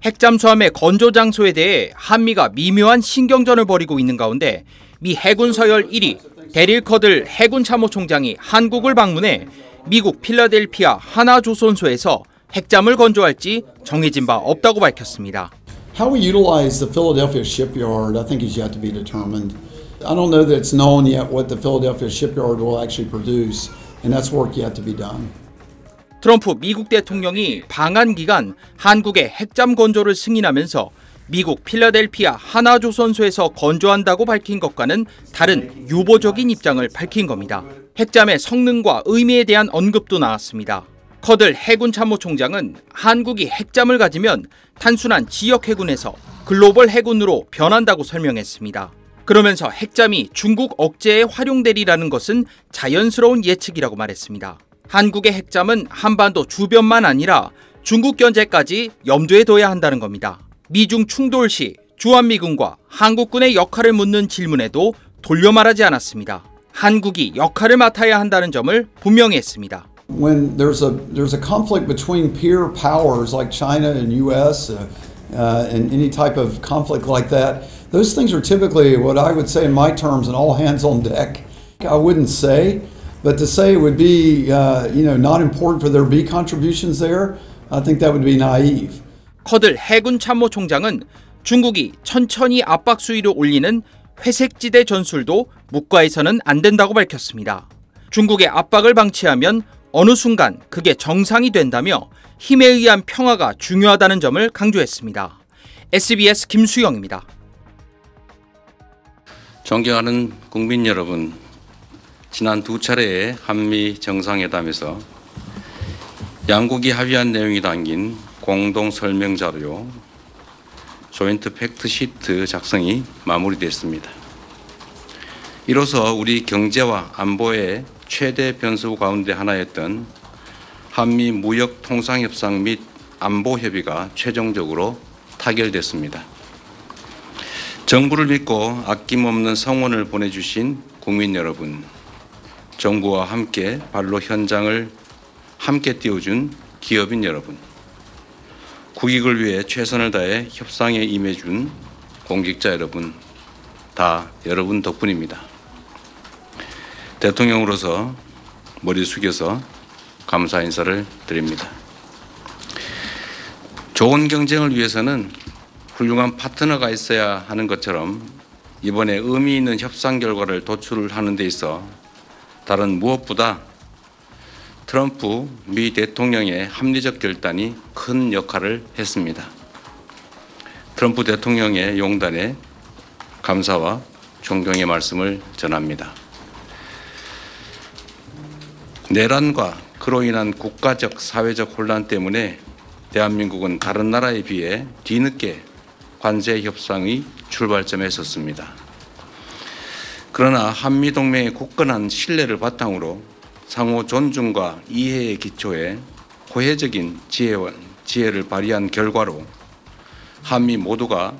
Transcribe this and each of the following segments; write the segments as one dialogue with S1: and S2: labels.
S1: 핵잠수함의 건조 장소에 대해 한미가 미묘한 신경전을 벌이고 있는 가운데 미 해군 서열 1위 데릴 커들 해군 참모총장이 한국을 방문해 미국 필라델피아 하나조선소에서 핵잠을 건조할지 정해진 바 없다고 밝혔습니다.
S2: How we utilize the Philadelphia shipyard, I think, is yet to be determined. I don't know that it's known yet what the Philadelphia shipyard will actually produce, and that's work yet to be done.
S1: 트럼프 미국 대통령이 방한 기간 한국의 핵잠 건조를 승인하면서 미국 필라델피아 하나조선소에서 건조한다고 밝힌 것과는 다른 유보적인 입장을 밝힌 겁니다. 핵잠의 성능과 의미에 대한 언급도 나왔습니다. 커들 해군 참모총장은 한국이 핵잠을 가지면 단순한 지역 해군에서 글로벌 해군으로 변한다고 설명했습니다. 그러면서 핵잠이 중국 억제에 활용되리라는 것은 자연스러운 예측이라고 말했습니다. 한국의 핵잠은 한반도 주변만 아니라 중국 견제까지 염두에 둬야 한다는 겁니다. 미중 충돌 시 주한미군과 한국군의 역할을 묻는 질문에도 돌려 말하지 않았습니다. 한국이 역할을 맡아야 한다는 점을 분명히 했습니다.
S2: When there's a conflict between peer powers like China and U.S. And any type of conflict like that, those things are typically what I would say in my terms an all hands on deck. I wouldn't say, but to say it would be not important for there to be contributions there, I think that would be naive.
S1: 커들 해군 참모총장은 중국이 천천히 압박 수위를 올리는 회색지대 전술도 묵과해서는 안 된다고 밝혔습니다. 중국의 압박을 방치하면 어느 순간 그게 정상이 된다며 힘에 의한 평화가 중요하다는 점을 강조했습니다. SBS 김수영입니다.
S3: 존경하는 국민 여러분, 지난 두 차례의 한미 정상회담에서 양국이 합의한 내용이 담긴 공동 설명 자료 조인트 팩트 시트 작성이 마무리됐습니다. 이로써 우리 경제와 안보의 최대 변수 가운데 하나였던 한미 무역 통상 협상 및 안보 협의가 최종적으로 타결됐습니다. 정부를 믿고 아낌없는 성원을 보내주신 국민 여러분, 정부와 함께 발로 현장을 함께 띄워준 기업인 여러분, 국익을 위해 최선을 다해 협상에 임해준 공직자 여러분, 다 여러분 덕분입니다. 대통령으로서 머리 숙여서 감사 인사를 드립니다. 좋은 경쟁을 위해서는 훌륭한 파트너가 있어야 하는 것처럼 이번에 의미 있는 협상 결과를 도출하는 데 있어 다른 무엇보다 트럼프 미 대통령의 합리적 결단이 큰 역할을 했습니다. 트럼프 대통령의 용단에 감사와 존경의 말씀을 전합니다. 내란과 그로 인한 국가적, 사회적 혼란 때문에 대한민국은 다른 나라에 비해 뒤늦게 관세 협상의 출발점에 섰습니다. 그러나 한미동맹의 굳건한 신뢰를 바탕으로 상호 존중과 이해의 기초에 호혜적인 지혜를 발휘한 결과로 한미 모두가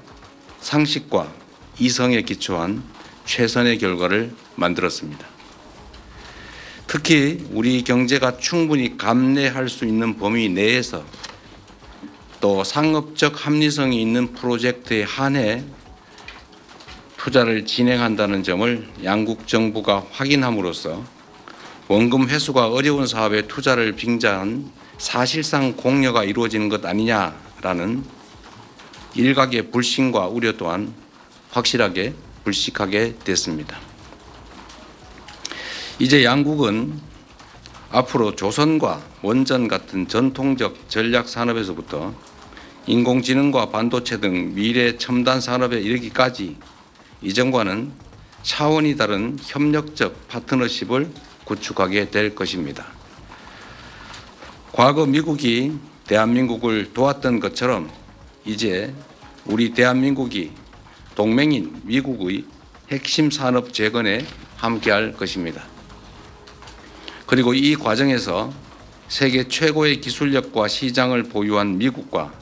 S3: 상식과 이성에 기초한 최선의 결과를 만들었습니다. 특히 우리 경제가 충분히 감내할 수 있는 범위 내에서 또 상업적 합리성이 있는 프로젝트에 한해 투자를 진행한다는 점을 양국 정부가 확인함으로써 원금 회수가 어려운 사업에 투자를 빙자한 사실상 공여가 이루어지는 것 아니냐라는 일각의 불신과 우려 또한 확실하게 불식하게 됐습니다. 이제 양국은 앞으로 조선과 원전 같은 전통적 전략 산업에서부터 인공지능과 반도체 등 미래 첨단 산업에 이르기까지 이전과는 차원이 다른 협력적 파트너십을 구축하게 될 것입니다. 과거 미국이 대한민국을 도왔던 것처럼 이제 우리 대한민국이 동맹인 미국의 핵심 산업 재건에 함께할 것입니다. 그리고 이 과정에서 세계 최고의 기술력과 시장을 보유한 미국과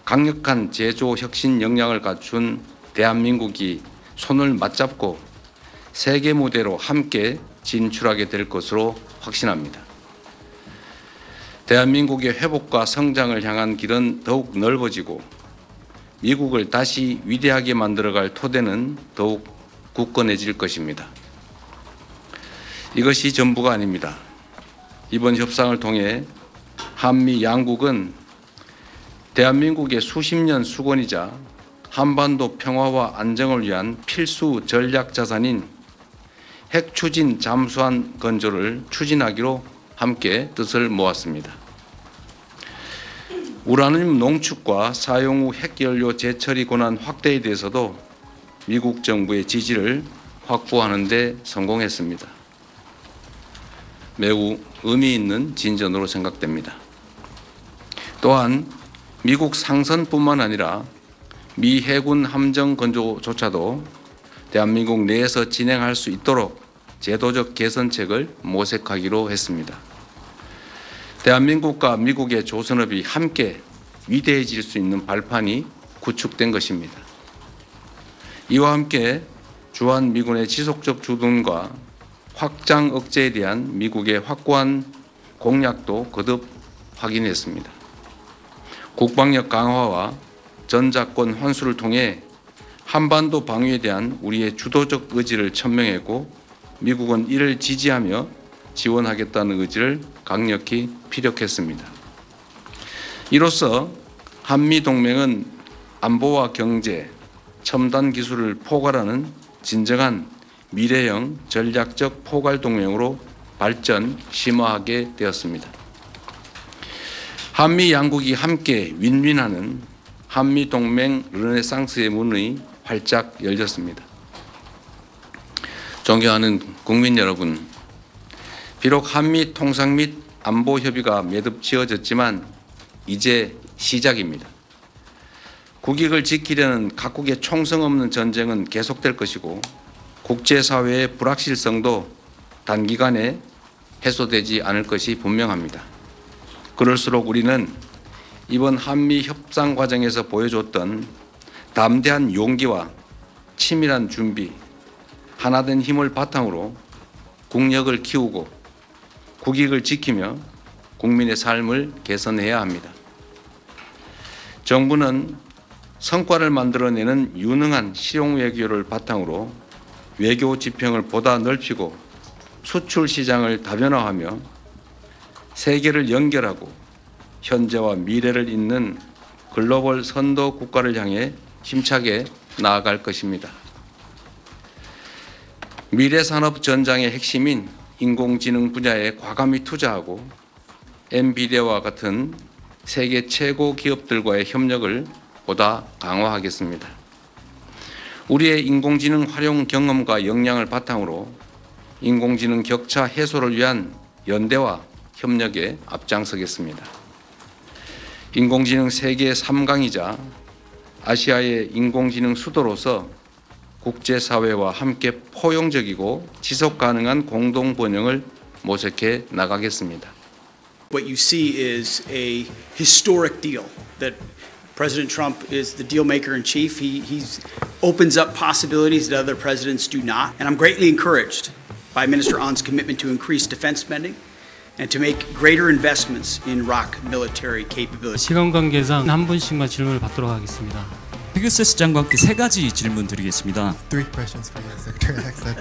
S3: 강력한 제조 혁신 역량을 갖춘 대한민국이 손을 맞잡고 세계 무대로 함께 진출하게 될 것으로 확신합니다. 대한민국의 회복과 성장을 향한 길은 더욱 넓어지고 미국을 다시 위대하게 만들어갈 토대는 더욱 굳건해질 것입니다. 이것이 전부가 아닙니다. 이번 협상을 통해 한미 양국은 대한민국의 수십 년 수건이자 한반도 평화와 안정을 위한 필수 전략 자산인 핵 추진 잠수함 건조를 추진하기로 함께 뜻을 모았습니다. 우라늄 농축과 사용 후 핵연료 재처리 권한 확대에 대해서도 미국 정부의 지지를 확보하는 데 성공했습니다. 매우 의미 있는 진전으로 생각됩니다. 또한 미국 상선뿐만 아니라 미 해군 함정 건조조차도 대한민국 내에서 진행할 수 있도록 제도적 개선책을 모색하기로 했습니다. 대한민국과 미국의 조선업이 함께 위대해질 수 있는 발판이 구축된 것입니다. 이와 함께 주한미군의 지속적 주둔과 확장 억제에 대한 미국의 확고한 공약도 거듭 확인했습니다. 국방력 강화와 전작권 환수를 통해 한반도 방위에 대한 우리의 주도적 의지를 천명했고 미국은 이를 지지하며 지원하겠다는 의지를 강력히 피력했습니다. 이로써 한미동맹은 안보와 경제, 첨단 기술을 포괄하는 진정한 미래형 전략적 포괄동맹으로 발전 심화하게 되었습니다. 한미 양국이 함께 윈윈하는 한미동맹 르네상스의 문이 활짝 열렸습니다. 존경하는 국민 여러분, 비록 한미 통상 및 안보 협의가 매듭 지어졌지만 이제 시작입니다. 국익을 지키려는 각국의 총성 없는 전쟁은 계속될 것이고 국제사회의 불확실성도 단기간에 해소되지 않을 것이 분명합니다. 그럴수록 우리는 이번 한미 협상 과정에서 보여줬던 담대한 용기와 치밀한 준비, 하나된 힘을 바탕으로 국력을 키우고 국익을 지키며 국민의 삶을 개선해야 합니다. 정부는 성과를 만들어내는 유능한 실용 외교를 바탕으로 외교 지평을 보다 넓히고 수출 시장을 다변화하며 세계를 연결하고 현재와 미래를 잇는 글로벌 선도 국가를 향해 힘차게 나아갈 것입니다. 미래 산업 전장의 핵심인 인공지능 분야에 과감히 투자하고 엔비디아와 같은 세계 최고 기업들과의 협력을 보다 강화하겠습니다. 우리의 인공지능 활용 경험과 역량을 바탕으로 인공지능 격차 해소를 위한 연대와 협력에 앞장서겠습니다. 인공지능 세계 3강이자 아시아의 인공지능 수도로서 국제사회와 함께 포용적이고 지속 가능한 공동 번영을 모색해 나가겠습니다.
S4: What you see is a historic deal that President Trump is the deal maker in chief. He opens up possibilities that other presidents do not. And I'm greatly encouraged by Minister On's commitment to increase defense spending and to make greater investments in ROK military capabilities.
S5: 시간 관계상 한 분씩만 질문을 받도록 하겠습니다.
S6: 페가수스 장과 함께 세 가지 질문 드리겠습니다.
S7: Three questions for you, Secretary Axel.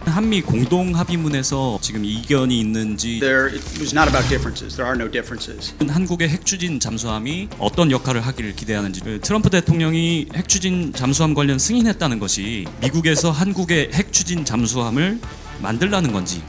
S6: 한미 공동 합의문에서 지금 이견이 있는지
S4: It was not about differences. There are no differences.
S6: 한국의 핵추진 잠수함이 어떤 역할을 하기를 기대하는지 트럼프 대통령이 핵추진 잠수함 관련 승인했다는 것이 미국에서 한국의 핵추진 잠수함을 만들라는 건지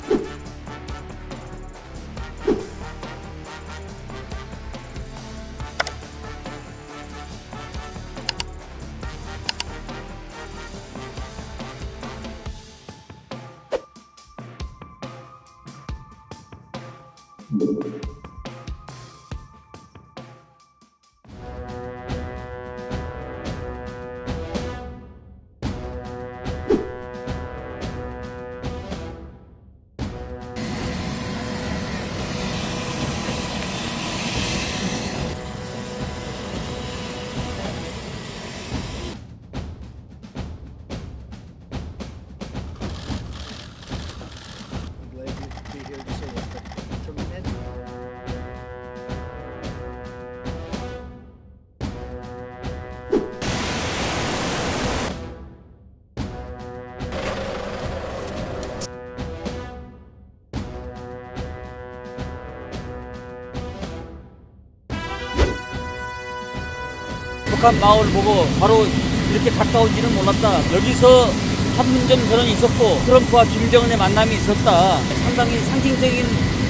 S8: 북한 마을 보고 바로 이렇게 가까운지는 몰랐다. 여기서 판문점 선언이 있었고 트럼프와 김정은의 만남이 있었다. 상당히 상징적인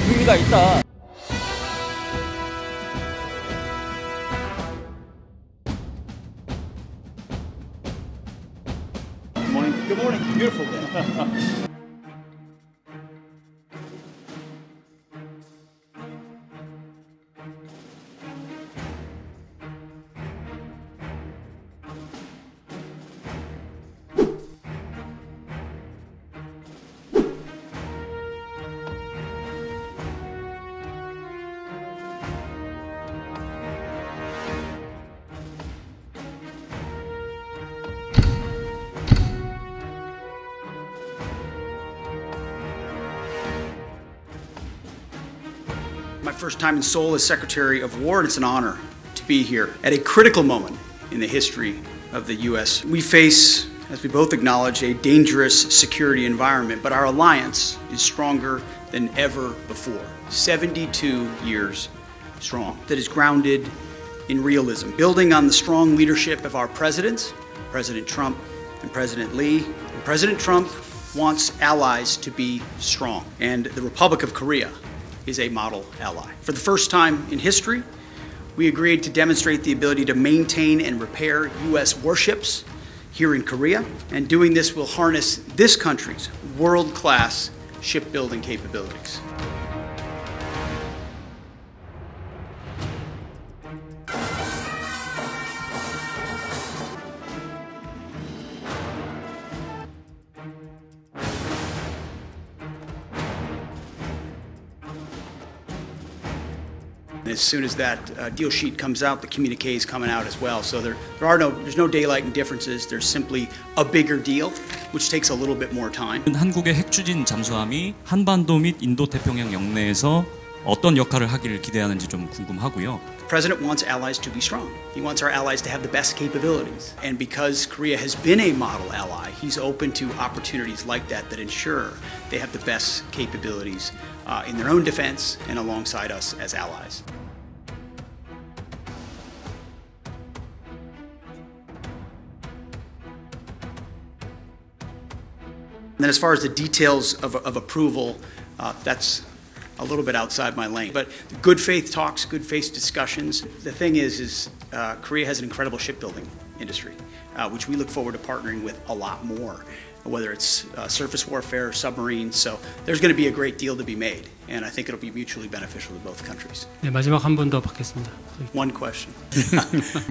S8: 의미가 있다.
S4: Good morning. Beautiful day. My first time in Seoul as Secretary of War, and it's an honor to be here at a critical moment in the history of the U.S. We face, as we both acknowledge, a dangerous security environment, but our alliance is stronger than ever before. 72 years strong, that is grounded in realism, building on the strong leadership of our presidents, President Trump and President Lee. And President Trump wants allies to be strong, and the Republic of Korea is a model ally. For the first time in history, we agreed to demonstrate the ability to maintain and repair U.S. warships here in Korea, and doing this will harness this country's world-class shipbuilding capabilities. As soon as that deal sheet comes out, the communique is coming out as well. So there's no daylight and differences. There's simply a bigger deal, which takes a little bit more time.
S6: 한국의 핵추진 잠수함이 한반도 및 인도 태평양 영내에서 어떤 역할을 하기를 기대하는지 좀 궁금하고요.
S4: The President wants allies to be strong. He wants our allies to have the best capabilities. And because Korea has been a model ally, he's open to opportunities like that that ensure they have the best capabilities in their own defense and alongside us as allies. And then as far as the details of approval, that's a little bit outside my lane. But good faith talks, good faith discussions. The thing is Korea has an incredible shipbuilding industry, which we look forward to partnering with a lot more, whether it's surface warfare, submarines. So there's going to be a great deal to be made, and I think it'll be mutually beneficial to both countries.
S5: 네, 마지막 한 번 더 받겠습니다.
S4: One question.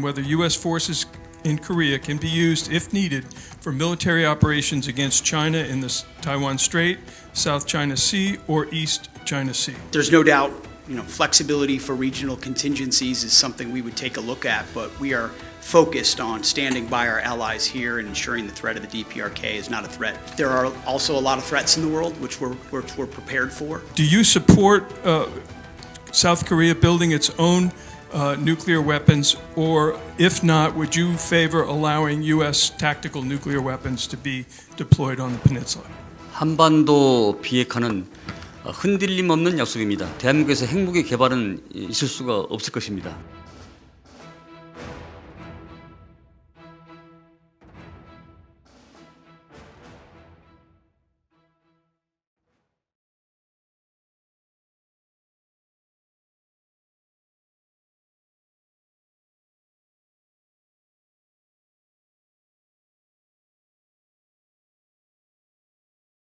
S9: Whether U.S. forces in Korea can be used, if needed, for military operations against China in the Taiwan Strait, South China Sea, or East China Sea.
S4: There's no doubt, flexibility for regional contingencies is something we would take a look at, but we are focused on standing by our allies here and ensuring the threat of the DPRK is not a threat. There are also a lot of threats in the world which we're prepared for.
S9: Do you support South Korea building its own nuclear weapons, or if not, would you favor allowing U.S. tactical nuclear weapons to be deployed on the peninsula?
S8: 한반도 비핵화는 흔들림 없는 약속입니다. 대한민국에서 핵무기 개발은 있을 수가 없을 것입니다.